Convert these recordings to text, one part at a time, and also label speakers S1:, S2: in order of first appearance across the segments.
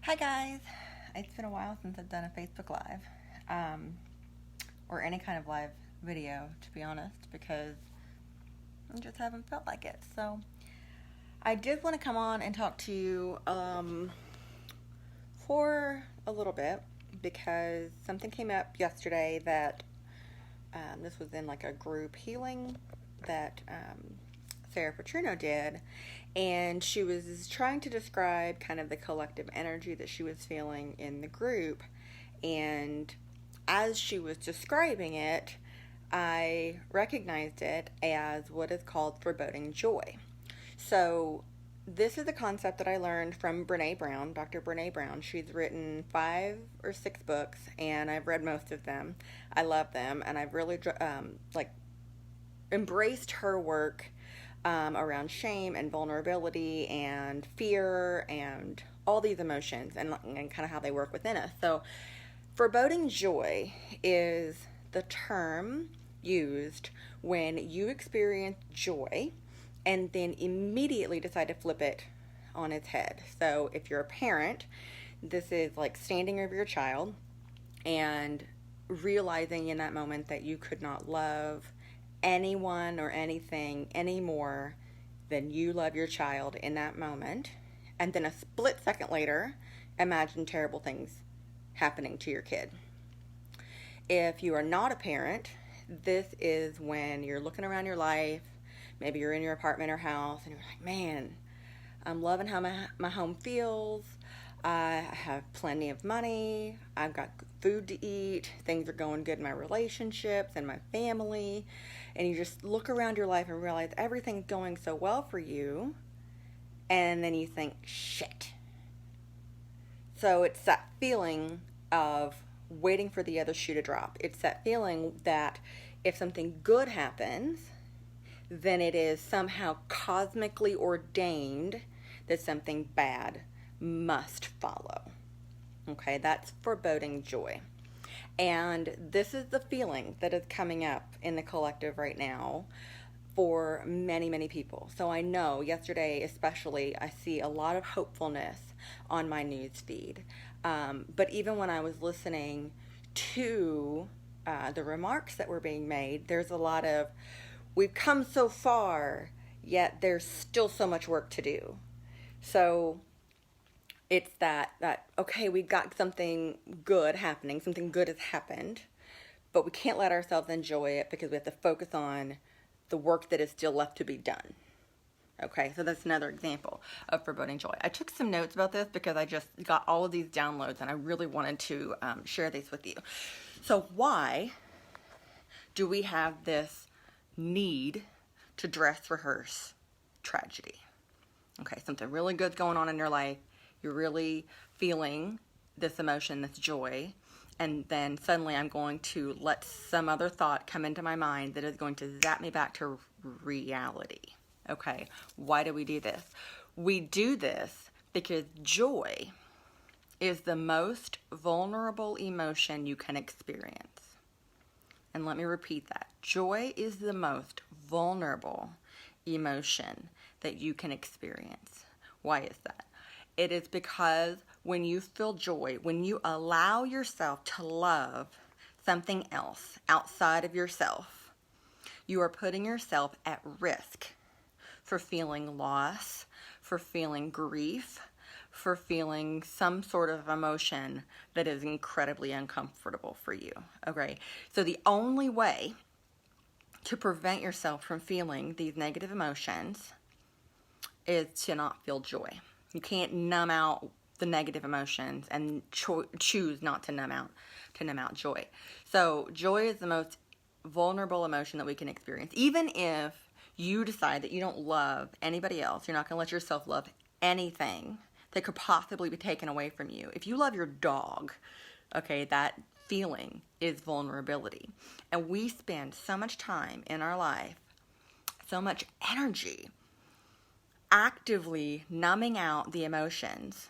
S1: Hi guys! It's been a while since I've done a Facebook Live, or any kind of live video, to be honest, because I just haven't felt like it. So I did want to come on and talk to you for a little bit because something came up yesterday that this was in like a group healing that Sarah Petruno did, and she was trying to describe kind of the collective energy that she was feeling in the group. And as she was describing it, I recognized it as what is called foreboding joy. So this is a concept that I learned from Brené Brown, Dr. Brené Brown. She's written 5 or 6 books, and I've read most of them. I love them, and I've really embraced her work around shame and vulnerability and fear and all these emotions and kind of how they work within us. So foreboding joy is the term used when you experience joy and then immediately decide to flip it on its head. So if you're a parent, this is like standing over your child and realizing in that moment that you could not love anyone or anything any more than you love your child in that moment, and then a split second later imagine terrible things happening to your kid. If you are not a parent, this is when you're looking around your life, maybe you're in your apartment or house and you're like, man, I'm loving how my home feels. I have plenty of money. I've got food to eat. Things are going good in my relationships and my family. And you just look around your life and realize everything's going so well for you. And then you think, shit. So it's that feeling of waiting for the other shoe to drop. It's that feeling that if something good happens, then it is somehow cosmically ordained that something bad must follow. Okay, that's foreboding joy. And this is the feeling that is coming up in the collective right now for many, many people. So I know yesterday especially, I see a lot of hopefulness on my news feed. But even when I was listening to the remarks that were being made, there's a lot of, we've come so far, yet there's still so much work to do. So it's that okay, we got something good happening, something good has happened, but we can't let ourselves enjoy it because we have to focus on the work that is still left to be done. Okay, so that's another example of foreboding joy. I took some notes about this because I just got all of these downloads and I really wanted to share these with you. So why do we have this need to dress rehearse tragedy? Okay, something really good's going on in your life. You're really feeling this emotion, this joy, and then suddenly I'm going to let some other thought come into my mind that is going to zap me back to reality. Okay, why do we do this? We do this because joy is the most vulnerable emotion you can experience. And let me repeat that. Joy is the most vulnerable emotion that you can experience. Why is that? It is because when you feel joy, when you allow yourself to love something else outside of yourself, you are putting yourself at risk for feeling loss, for feeling grief, for feeling some sort of emotion that is incredibly uncomfortable for you. Okay, so the only way to prevent yourself from feeling these negative emotions is to not feel joy. You can't numb out the negative emotions and choose not to numb out joy. So joy is the most vulnerable emotion that we can experience. Even if you decide that you don't love anybody else, you're not going to let yourself love anything that could possibly be taken away from you. If you love your dog, okay, that feeling is vulnerability. And we spend so much time in our life, so much energy, actively numbing out the emotions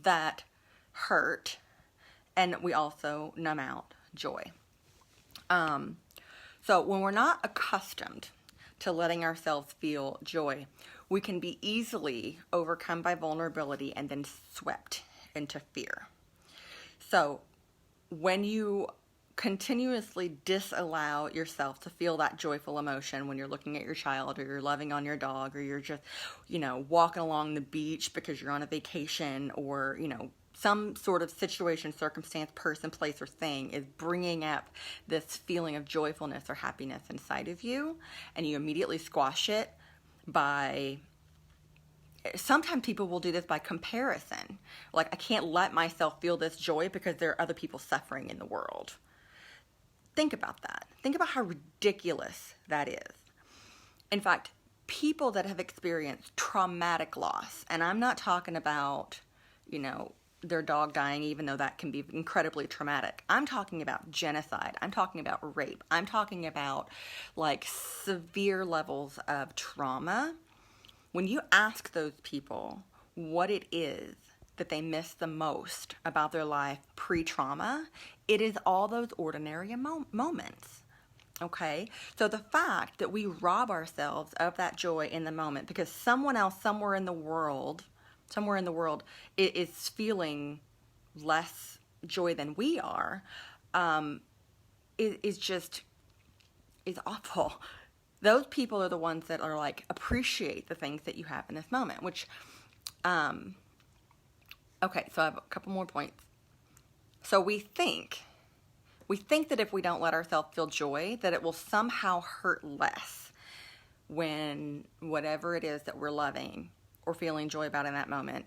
S1: that hurt, and we also numb out joy. So when we're not accustomed to letting ourselves feel joy, we can be easily overcome by vulnerability and then swept into fear. So when you continuously disallow yourself to feel that joyful emotion when you're looking at your child, or you're loving on your dog, or you're just, walking along the beach because you're on a vacation, or, some sort of situation, circumstance, person, place, or thing is bringing up this feeling of joyfulness or happiness inside of you, and you immediately squash it by... Sometimes people will do this by comparison. Like, I can't let myself feel this joy because there are other people suffering in the world. Think about that. Think about how ridiculous that is. In fact, people that have experienced traumatic loss, and I'm not talking about, their dog dying, even though that can be incredibly traumatic. I'm talking about genocide. I'm talking about rape. I'm talking about like severe levels of trauma. When you ask those people what it is that they miss the most about their life pre-trauma, it is all those ordinary moments. Okay? So the fact that we rob ourselves of that joy in the moment because someone else somewhere in the world is feeling less joy than we are, is awful. Those people are the ones that are like, appreciate the things that you have in this moment, which, okay, so I have a couple more points. So we think that if we don't let ourselves feel joy, that it will somehow hurt less when whatever it is that we're loving or feeling joy about in that moment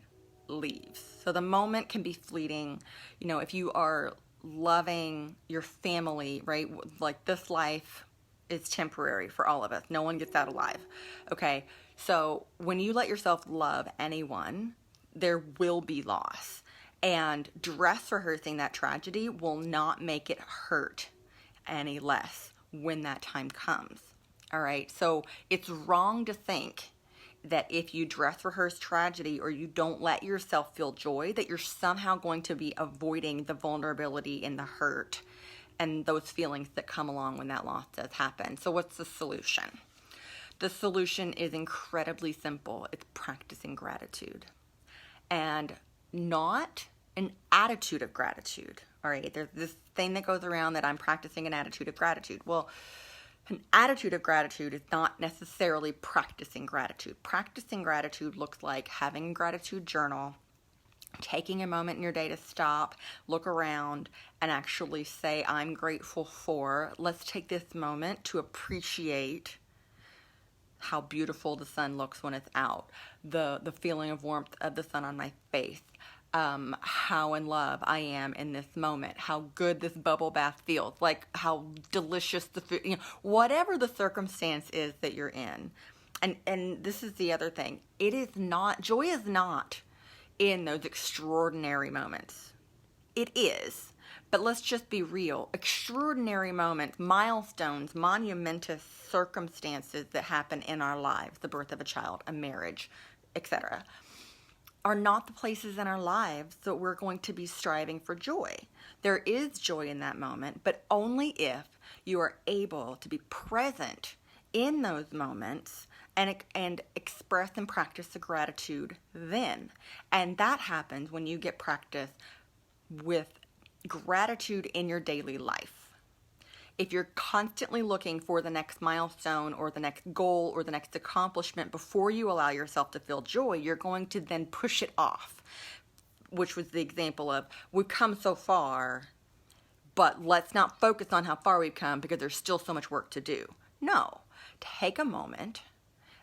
S1: leaves. So the moment can be fleeting. If you are loving your family, right? Like, this life is temporary for all of us. No one gets out alive. Okay. So when you let yourself love anyone, there will be loss, and dress rehearsing that tragedy will not make it hurt any less when that time comes. All right. So it's wrong to think that if you dress rehearse tragedy, or you don't let yourself feel joy, that you're somehow going to be avoiding the vulnerability and the hurt and those feelings that come along when that loss does happen. So what's the solution? The solution is incredibly simple. It's practicing gratitude, and not an attitude of gratitude. All right. There's this thing that goes around that I'm practicing an attitude of gratitude. Well, an attitude of gratitude is not necessarily practicing gratitude. Practicing gratitude looks like having a gratitude journal, taking a moment in your day to stop, look around, and actually say, I'm grateful for. Let's take this moment to appreciate how beautiful the sun looks when it's out, the feeling of warmth of the sun on my face, how in love I am in this moment, how good this bubble bath feels, like how delicious the food, whatever the circumstance is that you're in. And this is the other thing. Joy is not in those extraordinary moments. It is, but let's just be real. Extraordinary moments, milestones, monumentous circumstances that happen in our lives, the birth of a child, a marriage, etc., are not the places in our lives that we're going to be striving for joy. There is joy in that moment, but only if you are able to be present in those moments and express and practice the gratitude then. And that happens when you get practice with gratitude in your daily life. If you're constantly looking for the next milestone or the next goal or the next accomplishment before you allow yourself to feel joy, you're going to then push it off, which was the example of, we've come so far, but let's not focus on how far we've come because there's still so much work to do. No, take a moment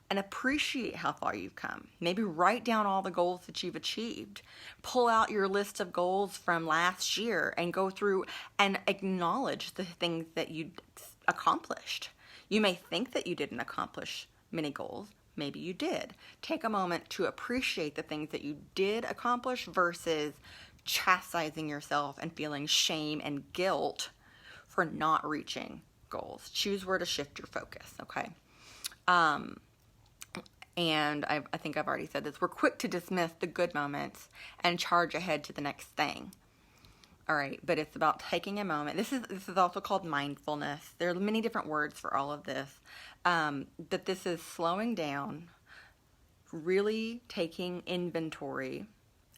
S1: and appreciate how far you've come. Maybe write down all the goals that you've achieved. Pull out your list of goals from last year and go through and acknowledge the things that you accomplished. You may think that you didn't accomplish many goals. Maybe you did. Take a moment to appreciate the things that you did accomplish versus chastising yourself and feeling shame and guilt for not reaching goals. Choose where to shift your focus, okay? And I think I've already said this. We're quick to dismiss the good moments and charge ahead to the next thing. All right, but it's about taking a moment. This is also called mindfulness. There are many different words for all of this. But this is slowing down, really taking inventory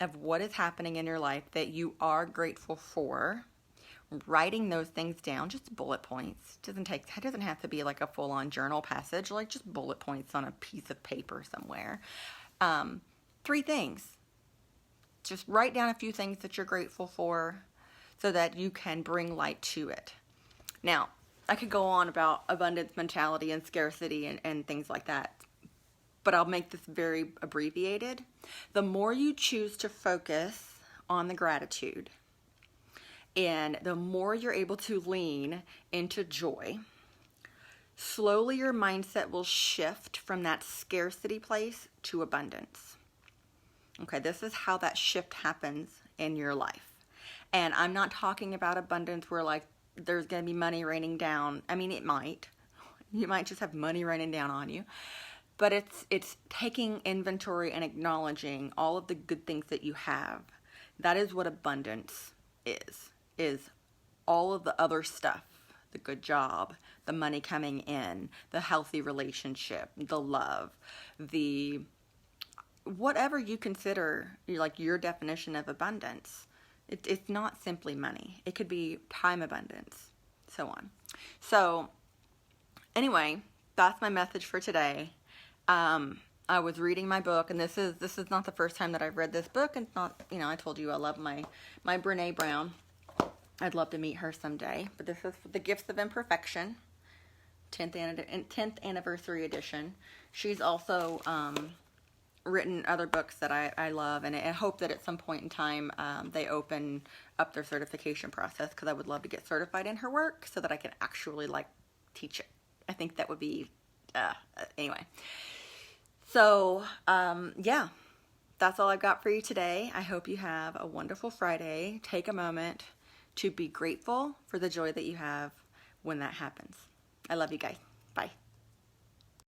S1: of what is happening in your life that you are grateful for, writing those things down, just bullet points. It doesn't have to be like a full-on journal passage, like just bullet points on a piece of paper somewhere. 3 things. Just write down a few things that you're grateful for so that you can bring light to it. Now, I could go on about abundance mentality and scarcity and things like that, but I'll make this very abbreviated. The more you choose to focus on the gratitude, and the more you're able to lean into joy, slowly your mindset will shift from that scarcity place to abundance. Okay, this is how that shift happens in your life. And I'm not talking about abundance where like there's going to be money raining down. I mean, it might. You might just have money raining down on you. But it's taking inventory and acknowledging all of the good things that you have. That is what abundance is all of the other stuff. The good job, the money coming in, the healthy relationship, the love, the whatever you consider like your definition of abundance. It's not simply money. It could be time abundance, so on. So anyway, that's my message for today. I was reading my book, and this is not the first time that I've read this book. And not, I told you I love my Brené Brown. I'd love to meet her someday. But this is the Gifts of Imperfection, 10th anniversary edition. She's also written other books that I love, and I hope that at some point in time they open up their certification process, because I would love to get certified in her work so that I can actually teach it. I think that would be anyway. So yeah, that's all I've got for you today. I hope you have a wonderful Friday. Take a moment to be grateful for the joy that you have when that happens. I love you guys. Bye.